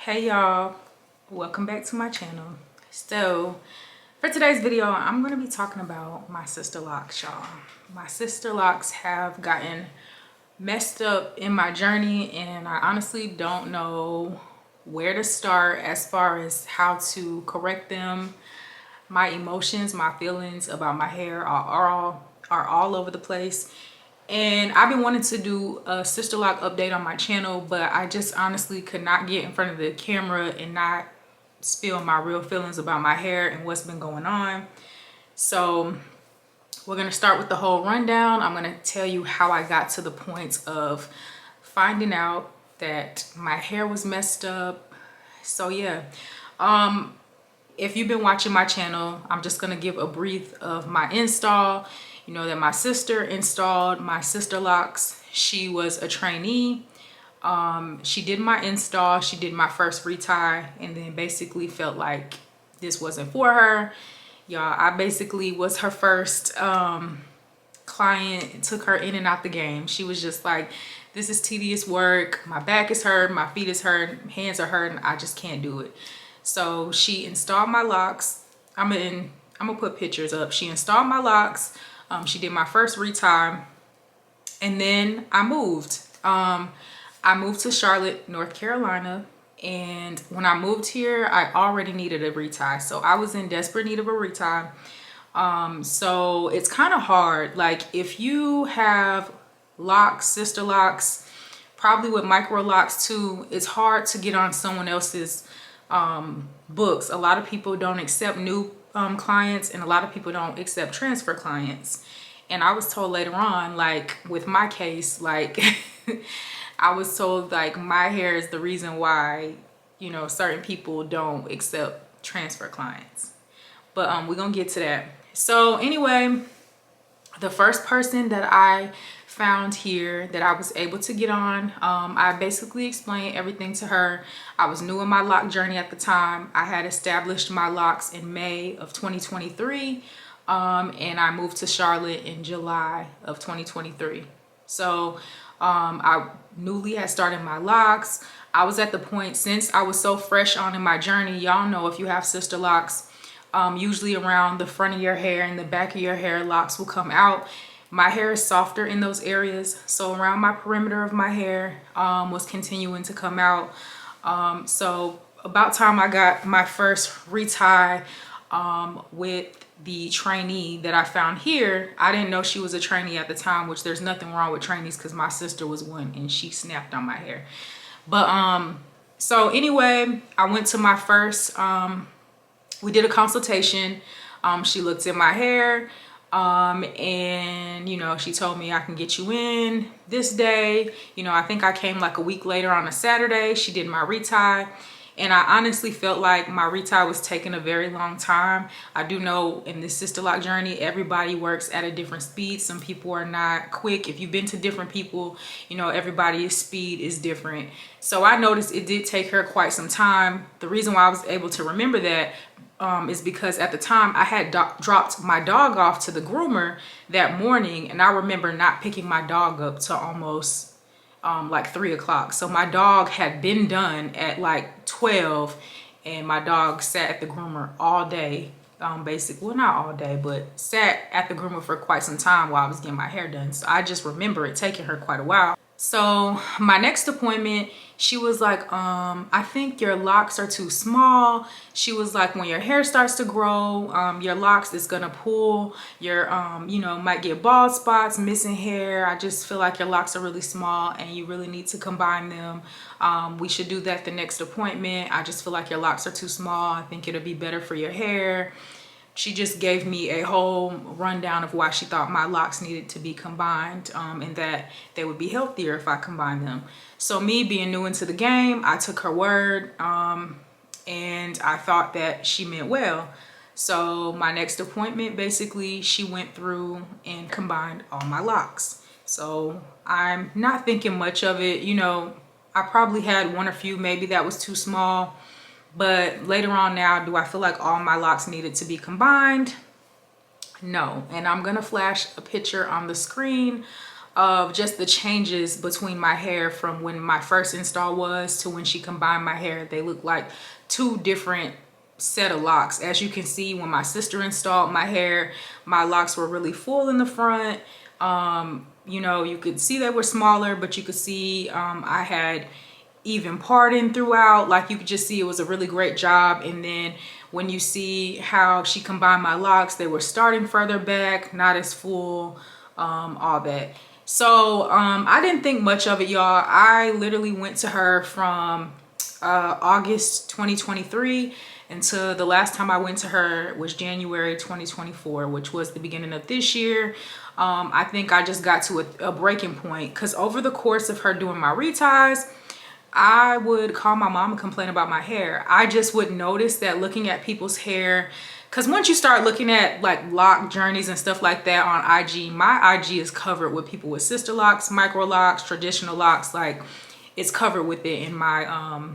Hey y'all, welcome back to my channel. So for today's video, I'm going to be talking about my sister locks, y'all. My sister locks have gotten messed up in my journey, and I honestly don't know where to start as far as how to correct them. My emotions, my feelings about my hair are all over the place. And I've been wanting to do a sister lock update on my channel, but I just honestly could not get in front of the camera and not spill my real feelings about my hair and what's been going on. So we're going to start with the whole rundown. I'm going to tell you how I got to the point of finding out that my hair was messed up. So yeah, if you've been watching my channel, I'm just going to give a brief of my install. You know that my sister installed my sister locks. She was a trainee. She did my install, she did my first retie, and then basically felt like this wasn't for her. Y'all, I basically was her first client, took her in and out the game. She was just like, this is tedious work, my back is hurt, my feet is hurt, hands are hurting, I just can't do it. So she installed my locks. I'm gonna put pictures up. She installed my locks. She did my first retie, and then I moved. I moved to Charlotte, North Carolina, and when I moved here, I already needed a retie. So I was in desperate need of a retie. So it's kind of hard. Like if you have locks, sister locks, probably with micro locks too, it's hard to get on someone else's books. A lot of people don't accept new clients, and a lot of people don't accept transfer clients. And I was told later on, like with my case, like I was told like my hair is the reason why, you know, certain people don't accept transfer clients. But we're gonna get to that. So anyway, the first person that I found here that I was able to get on, I basically explained everything to her. I was new in my lock journey at the time. I had established my locks in May of 2023, and I moved to Charlotte in July of 2023. So I newly had started my locks. I was at the point, since I was so fresh on in my journey, y'all know if you have sister locks, usually around the front of your hair and the back of your hair, locks will come out. My hair is softer in those areas, so around my perimeter of my hair was continuing to come out. So about time I got my first retie with the trainee that I found here. I didn't know she was a trainee at the time, which there's nothing wrong with trainees because my sister was one and she snapped on my hair. But so anyway, I went to my first we did a consultation. She looked at my hair, and you know, she told me I can get you in this day. You know, I think I came like a week later on a Saturday. She did my retie, and I honestly felt like my retie was taking a very long time. I do know in this sister lock journey, everybody works at a different speed. Some people are not quick. If you've been to different people, you know, everybody's speed is different. So I noticed it did take her quite some time. The reason why I was able to remember that is because at the time I had dropped my dog off to the groomer that morning, and I remember not picking my dog up till almost like 3 o'clock. So my dog had been done at like 12, and my dog sat at the groomer all day, basically, well, not all day, but sat at the groomer for quite some time while I was getting my hair done. So I just remember it taking her quite a while. So my next appointment, she was like, I think your locks are too small. She was like, when your hair starts to grow, your locks is gonna pull. Your, you know, might get bald spots, missing hair. I just feel like your locks are really small and you really need to combine them. We should do that the next appointment. I just feel like your locks are too small. I think it'll be better for your hair. She just gave me a whole rundown of why she thought my locks needed to be combined, and that they would be healthier if I combined them. So me being new into the game, I took her word, and I thought that she meant well. So my next appointment, basically, she went through and combined all my locks. So I'm not thinking much of it. You know, I probably had one or few maybe that was too small. But later on now, do I feel like all my locks needed to be combined? No. And I'm going to flash a picture on the screen of just the changes between my hair from when my first install was to when she combined my hair. They look like two different set of locks. As you can see, when my sister installed my hair, my locks were really full in the front. You know, you could see they were smaller, but you could see I had even parting throughout. Like, you could just see it was a really great job. And then when you see how she combined my locks, they were starting further back, not as full, all that. So I didn't think much of it, y'all. I literally went to her from August 2023 until the last time I went to her was January 2024, which was the beginning of this year. I think I just got to a breaking point, because over the course of her doing my reties, I would call my mom and complain about my hair. I just would notice that looking at people's hair, because once you start looking at like lock journeys and stuff like that on IG, my IG is covered with people with sister locks, micro locks, traditional locks. Like, it's covered with it in my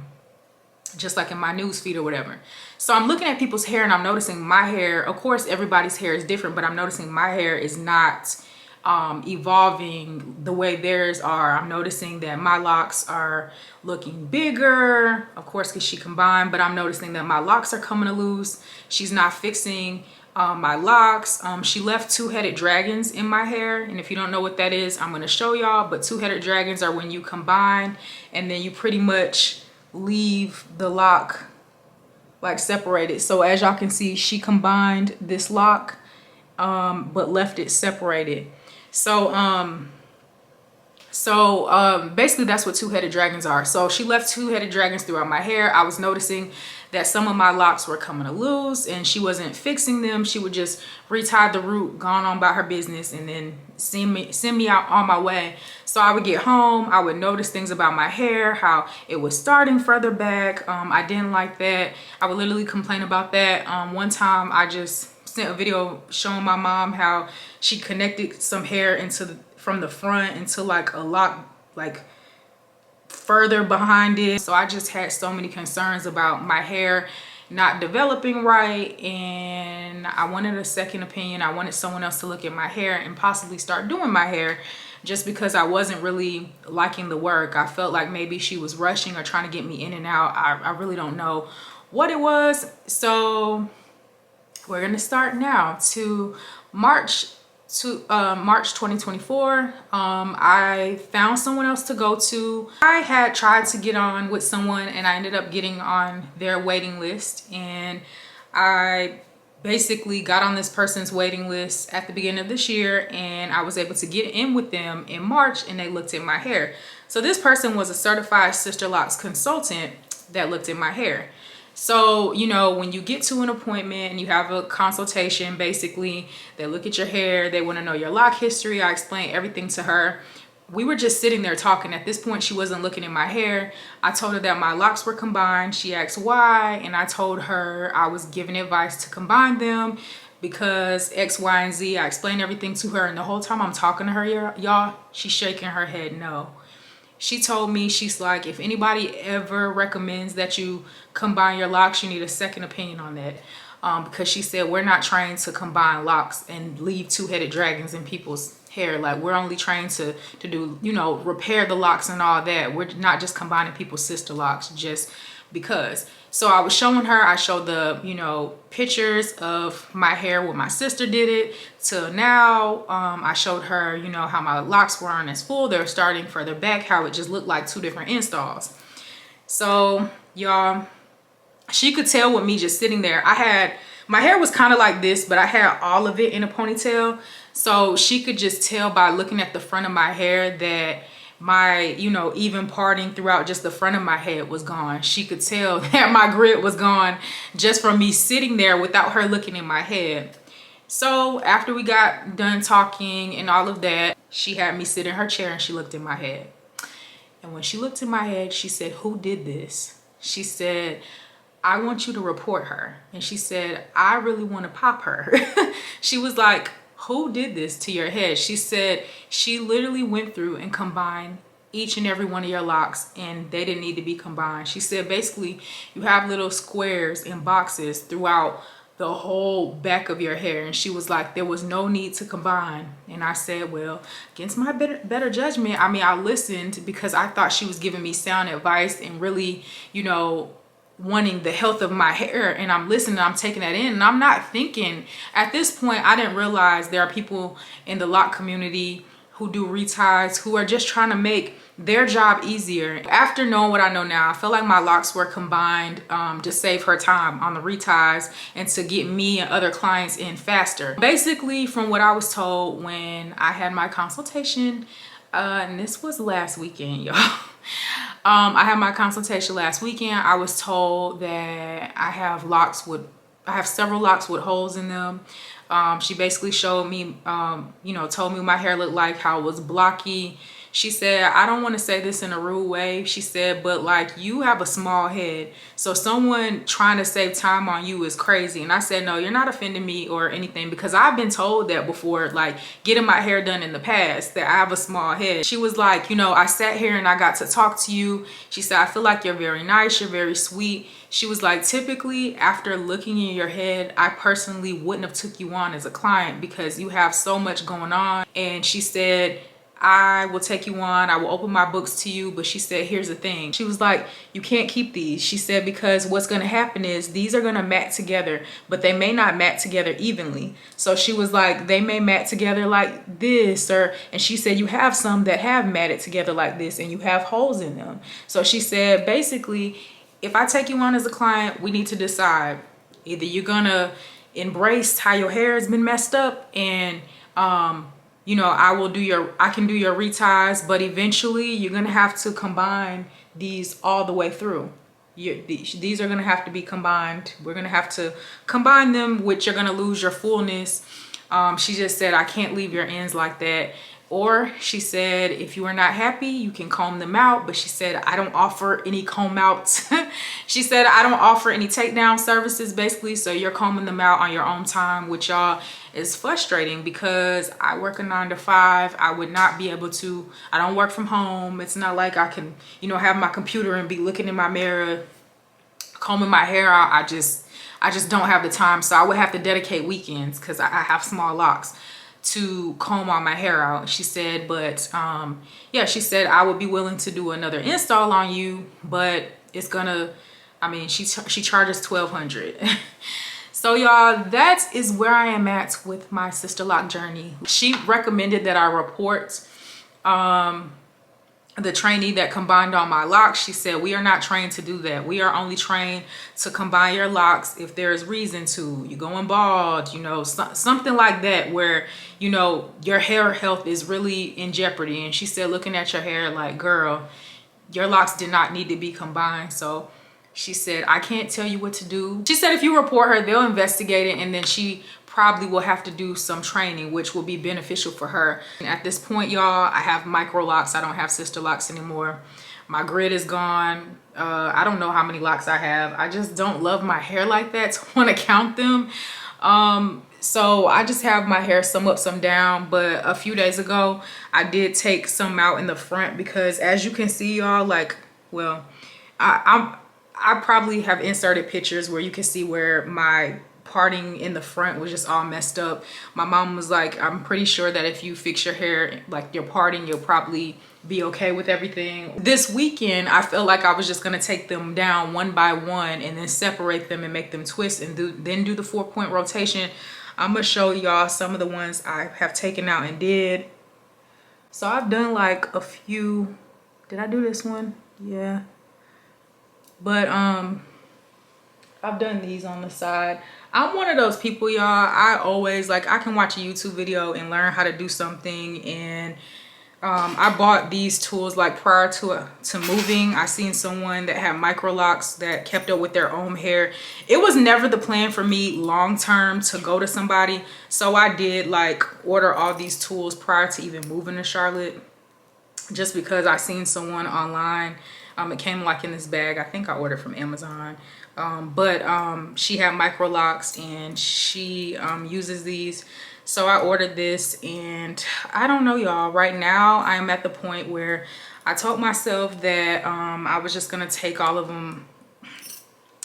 just like in my news feed or whatever. So I'm looking at people's hair and I'm noticing my hair, of course everybody's hair is different, but I'm noticing my hair is not evolving the way theirs are. I'm noticing that my locks are looking bigger, of course, because she combined, but I'm noticing that my locks are coming loose. She's not fixing my locks. She left two-headed dragons in my hair, and if you don't know what that is, I'm going to show y'all. But two-headed dragons are when you combine and then you pretty much leave the lock like separated. So as y'all can see, she combined this lock but left it separated. So basically that's what two-headed dragons are. So she left two-headed dragons throughout my hair. I was noticing that some of my locks were coming loose and she wasn't fixing them. She would just retie the root, gone on about her business, and then send me out on my way. So I would get home, I would notice things about my hair, how it was starting further back. I didn't like that. I would literally complain about that. One time I just sent a video showing my mom how she connected some hair from the front into like a lock, like further behind it. So I just had so many concerns about my hair not developing right, and I wanted a second opinion. I wanted someone else to look at my hair and possibly start doing my hair, just because I wasn't really liking the work. I felt like maybe she was rushing or trying to get me in and out. I really don't know what it was. So we're gonna start now to March 2024. I found someone else to go to. I had tried to get on with someone and I ended up getting on their waiting list, and I basically got on this person's waiting list at the beginning of this year, and I was able to get in with them in March, and they looked at my hair. So this person was a certified Sisterlocks consultant that looked at my hair. So, you know, when you get to an appointment and you have a consultation, basically they look at your hair, they want to know your lock history. I explained everything to her. We were just sitting there talking. At this point, she wasn't looking at my hair. I told her that my locks were combined. She asked why, and I told her I was giving advice to combine them because X, Y, and Z. I explained everything to her, and the whole time I'm talking to her, y'all, she's shaking her head no. She told me, she's like, if anybody ever recommends that you combine your locks, you need a second opinion on that. Because she said, we're not trained to combine locks and leave two-headed dragons in people's hair. Like, we're only trained to do, you know, repair the locks and all that. We're not just combining people's sister locks just because. So I was showing her, I showed the, you know, pictures of my hair when my sister did it till now. I showed her, you know, how my locks weren't as full. They're starting further back, how it just looked like two different installs. So y'all, she could tell with me just sitting there. My hair was kind of like this, but I had all of it in a ponytail. So she could just tell by looking at the front of my hair that my, you know, even parting throughout just the front of my head was gone. She could tell that my grit was gone just from me sitting there without her looking in my head. So after we got done talking and all of that, she had me sit in her chair and she looked in my head. And when she looked in my head, she said, "Who did this?" She said, "I want you to report her." And she said, "I really want to pop her." She was like, "Who did this to your head?" She said she literally went through and combined each and every one of your locks, and they didn't need to be combined. She said basically you have little squares and boxes throughout the whole back of your hair. And she was like, there was no need to combine. And I said, well, against my better judgment, I mean, I listened because I thought she was giving me sound advice and really, you know, wanting the health of my hair. And I'm listening, I'm taking that in, and I'm not thinking, at this point, I didn't realize there are people in the lock community who do reties who are just trying to make their job easier. After knowing what I know now, I feel like my locks were combined to save her time on the reties and to get me and other clients in faster. Basically, from what I was told when I had my consultation, and this was last weekend, y'all. I had my consultation last weekend. I was told that I have several locks with holes in them. She basically showed me, you know, told me what my hair looked like, how it was blocky. She said, I don't want to say this in a rude way. She said, but like, you have a small head. So someone trying to save time on you is crazy. And I said, no, you're not offending me or anything, because I've been told that before, like getting my hair done in the past, that I have a small head. She was like, you know, I sat here and I got to talk to you. She said, I feel like you're very nice. You're very sweet. She was like, typically after looking in your head, I personally wouldn't have took you on as a client because you have so much going on. And she said, I will take you on, I will open my books to you. But she said, here's the thing. She was like, you can't keep these. She said, because what's going to happen is these are going to mat together, but they may not mat together evenly. So she was like, they may mat together like this, and she said, you have some that have matted together like this and you have holes in them. So she said, basically, if I take you on as a client, we need to decide either you're gonna embrace how your hair has been messed up and you know, I can do your reties, but eventually you're gonna have to combine these all the way through. These are gonna have to be combined. We're gonna have to combine them, which you're gonna lose your fullness. She just said, I can't leave your ends like that. Or she said, if you are not happy, you can comb them out. But she said, I don't offer any comb outs. She said, I don't offer any takedown services, basically. So you're combing them out on your own time, which y'all is frustrating because I work a 9 to 5. I would not be able to, I don't work from home. It's not like I can, you know, have my computer and be looking in my mirror, combing my hair out. I just don't have the time. So I would have to dedicate weekends because I have small locks to comb all my hair out. She said, but yeah, she said I would be willing to do another install on you, but it's gonna, I mean, she charges $1,200. So y'all, that is where I am at with my sister lock journey. She recommended that I report the trainee that combined all my locks. She said, we are not trained to do that. We are only trained to combine your locks if there is reason to. You going bald, you know, something like that, where, you know, your hair health is really in jeopardy. And she said, looking at your hair, like, girl, your locks did not need to be combined. So she said, I can't tell you what to do. She said, if you report her, they'll investigate it, and then she probably will have to do some training, which will be beneficial for her. And at this point, y'all, I have micro locks. I don't have sister locks anymore. My grid is gone. I don't know how many locks I have. I just don't love my hair like that to want to count them. So I just have my hair some up, some down. But a few days ago, I did take some out in the front because, as you can see, y'all, like, well, I probably have inserted pictures where you can see where my parting in the front was just all messed up. My mom was like, I'm pretty sure that if you fix your hair, like your parting, you'll probably be okay with everything. This weekend, I felt like I was just gonna take them down one by one and then separate them and make them twist and then do the 4-point rotation. I'm gonna show y'all some of the ones I have taken out and did. So I've done like a few. Did I do this one? Yeah. But I've done these on the side. I'm one of those people, y'all. I always, like, I can watch a YouTube video and learn how to do something. And I bought these tools like prior to moving. I seen someone that had micro locks that kept up with their own hair. It was never the plan for me long term to go to somebody. So I did like order all these tools prior to even moving to Charlotte, just because I seen someone online. It came like in this bag. I think I ordered from Amazon. She had micro locks and she uses these. So I ordered this, and I don't know, y'all. Right now, I'm at the point where I told myself that I was just gonna take all of them.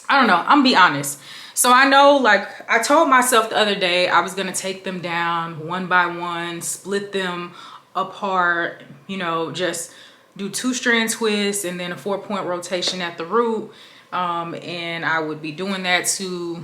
I don't know. I'm gonna be honest. So I know, like I told myself the other day, I was gonna take them down one by one, split them apart, you know, just do 2-strand twists and then a 4-point rotation at the root. And I would be doing that to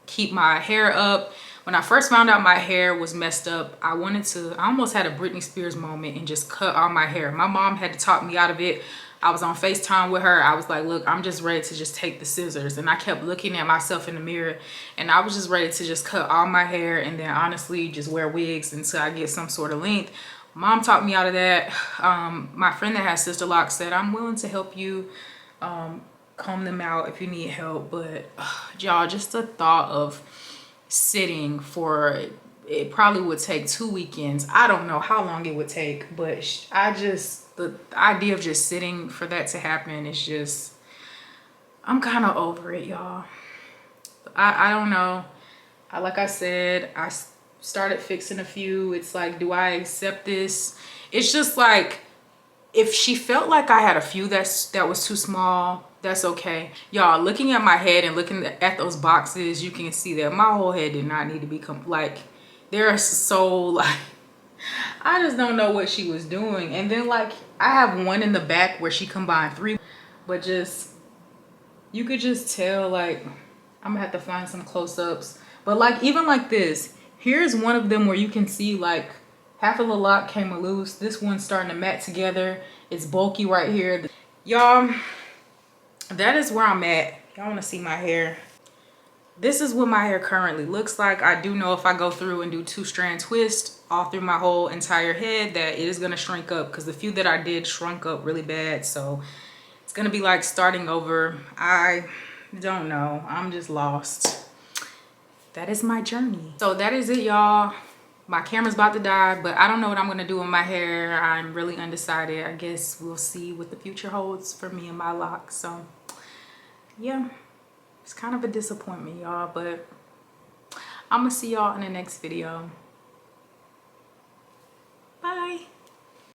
keep my hair up. When I first found out my hair was messed up, I almost had a Britney Spears moment and just cut all my hair. My mom had to talk me out of it. I was on FaceTime with her. I was like, look, I'm just ready to just take the scissors. And I kept looking at myself in the mirror and I was just ready to just cut all my hair and then honestly just wear wigs until I get some sort of length. Mom talked me out of that. My friend that has Sisterlocks said, I'm willing to help you comb them out if you need help. But y'all, just the thought of sitting for, it probably would take 2 weekends. I don't know how long it would take, but the idea of just sitting for that to happen is just, I'm kind of over it, y'all. I don't know. Like I said, I started fixing a few. It's like, do I accept this? It's just like, if she felt like I had a few that was too small, that's okay. Y'all, looking at my head and looking at those boxes, you can see that my whole head did not need to be like, they're so like, I just don't know what she was doing. And then like, I have one in the back where she combined 3, but just, you could just tell, like, I'm gonna have to find some close-ups. But like, even like this, here's one of them where you can see like half of the lock came loose. This one's starting to mat together. It's bulky right here. Y'all, that is where I'm at. Y'all want to see my hair? This is what my hair currently looks like. I do know if I go through and do 2-strand twist all through my whole entire head that it is going to shrink up, because the few that I did shrunk up really bad. So it's going to be like starting over. I don't know. I'm just lost. That is my journey. So that is it, y'all. My camera's about to die, but I don't know what I'm going to do with my hair. I'm really undecided. I guess we'll see what the future holds for me and my locks. So yeah, it's kind of a disappointment, y'all, but I'm gonna see y'all in the next video.